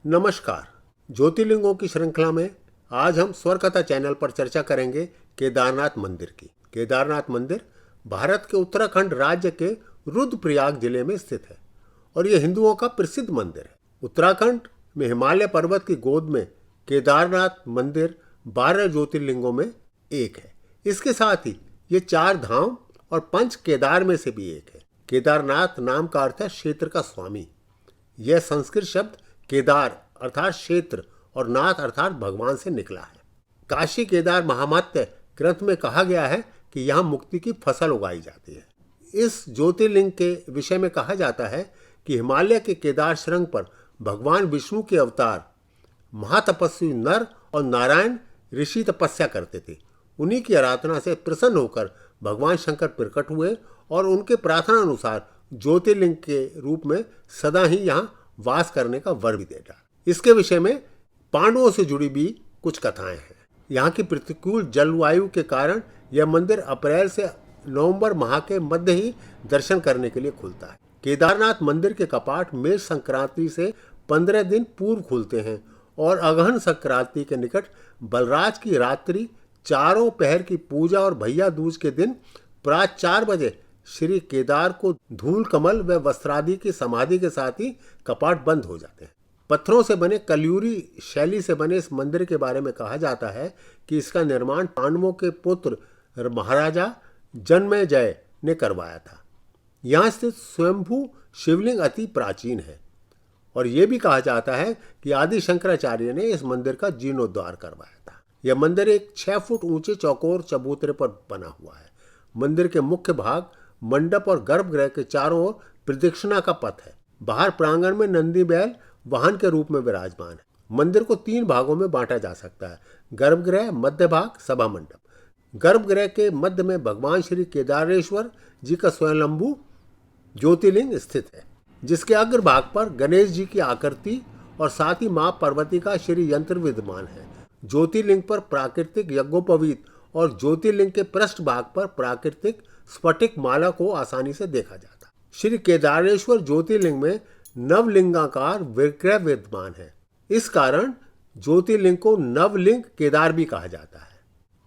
नमस्कार। ज्योतिर्लिंगों की श्रृंखला में आज हम स्वर कथा चैनल पर चर्चा करेंगे केदारनाथ मंदिर की। केदारनाथ मंदिर भारत के उत्तराखंड राज्य के रुद्रप्रयाग जिले में स्थित है और यह हिंदुओं का प्रसिद्ध मंदिर है। उत्तराखंड में हिमालय पर्वत की गोद में केदारनाथ मंदिर 12 ज्योतिर्लिंगों में एक है। इसके साथ ही ये 4 धाम और 5 केदार में से भी एक है। केदारनाथ नाम का अर्थ है क्षेत्र का स्वामी। यह संस्कृत शब्द केदार अर्थात क्षेत्र और नाथ अर्थात भगवान से निकला है। काशी केदार महात्म्य ग्रंथ में कहा गया है कि यहाँ मुक्ति की फसल उगाई जाती है। इस ज्योतिर्लिंग के विषय में कहा जाता है कि हिमालय के केदार श्रृंग पर भगवान विष्णु के अवतार महातपस्वी नर और नारायण ऋषि तपस्या करते थे। उन्हीं की आराधना से प्रसन्न होकर भगवान शंकर प्रकट हुए और उनके प्रार्थना अनुसार ज्योतिर्लिंग के रूप में सदा ही यहाँ वास करने का वर भी दे डाला। इसके विषय में पांडवों से जुड़ी भी कुछ कथाएं हैं। यहाँ की प्रतिकूल जलवायु के कारण यह मंदिर अप्रैल से नवंबर माह के मध्य ही दर्शन करने के लिए खुलता है। केदारनाथ मंदिर के कपाट मेष संक्रांति से 15 दिन पूर्व खुलते हैं और अगहन संक्रांति के निकट बलराज की रात्रि चारों पहर की पूजा और भैया दूज के दिन प्रातः 4 बजे श्री केदार को धूल कमल व वस्त्रादि की समाधि के साथ ही कपाट बंद हो जाते हैं। पत्थरों से बने कल्यूरी शैली से बने इस मंदिर के बारे में कहा जाता है कि इसका निर्माण पांडवों के पुत्र महाराजा जन्मेजय ने करवाया था। यहाँ स्थित स्वयंभू शिवलिंग अति प्राचीन है और ये भी कहा जाता है कि आदि शंकराचार्य ने इस मंदिर का जीर्णोद्धार करवाया था। यह मंदिर एक 6 फुट ऊंचे चौकोर चबूतरे पर बना हुआ है। मंदिर के मुख्य भाग मंडप और गर्भगृह के चारों ओर प्रदक्षिणा का पथ है। बाहर प्रांगण में नंदी बैल वाहन के रूप में विराजमान है। मंदिर को 3 भागों में बांटा जा सकता है: गर्भगृह, मध्य भाग, सभा मंडप। गर्भगृह के मध्य में भगवान श्री केदारेश्वर जी का स्वयंभू ज्योतिर्लिंग स्थित है, जिसके अग्र भाग पर गणेश जी की आकृति और साथ ही मां पार्वती का श्री यंत्र विद्यमान है। ज्योतिर्लिंग पर प्राकृतिक यज्ञोपवीत और ज्योतिर्लिंग के पृष्ठ भाग पर प्राकृतिक स्फटिक माला को आसानी से देखा जाता है। श्री केदारेश्वर ज्योतिर्लिंग में नवलिंगाकार विग्रह विद्यमान है। इस कारण ज्योतिर्लिंग को नवलिंग केदार भी कहा जाता है।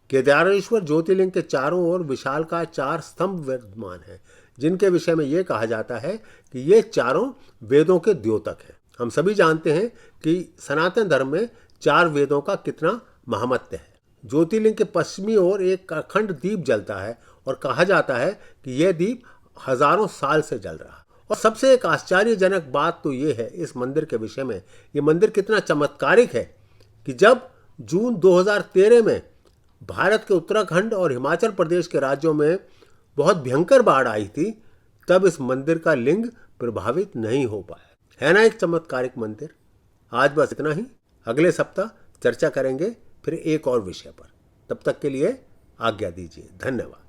केदारेश्वर ज्योतिर्लिंग के चारों ओर विशालकाय 4 स्तंभ विद्यमान है, जिनके विषय में यह कहा जाता है कि ये चारों वेदों के द्योतक हैं। हम सभी जानते हैं कि सनातन धर्म में 4 वेदों का कितना महात्म्य है। ज्योतिर्लिंग के पश्चिमी ओर एक अखंड दीप जलता है और कहा जाता है कि यह दीप हजारों साल से जल रहा है। और सबसे एक आश्चर्यजनक बात तो यह है इस मंदिर के विषय में, ये मंदिर कितना चमत्कारिक है कि जब जून 2013 में भारत के उत्तराखंड और हिमाचल प्रदेश के राज्यों में बहुत भयंकर बाढ़ आई थी, तब इस मंदिर का लिंग प्रभावित नहीं हो पाया। है ना एक चमत्कारिक मंदिर। आज बस इतना ही। अगले सप्ताह चर्चा करेंगे फिर एक और विषय पर। तब तक के लिए आज्ञा दीजिए। धन्यवाद।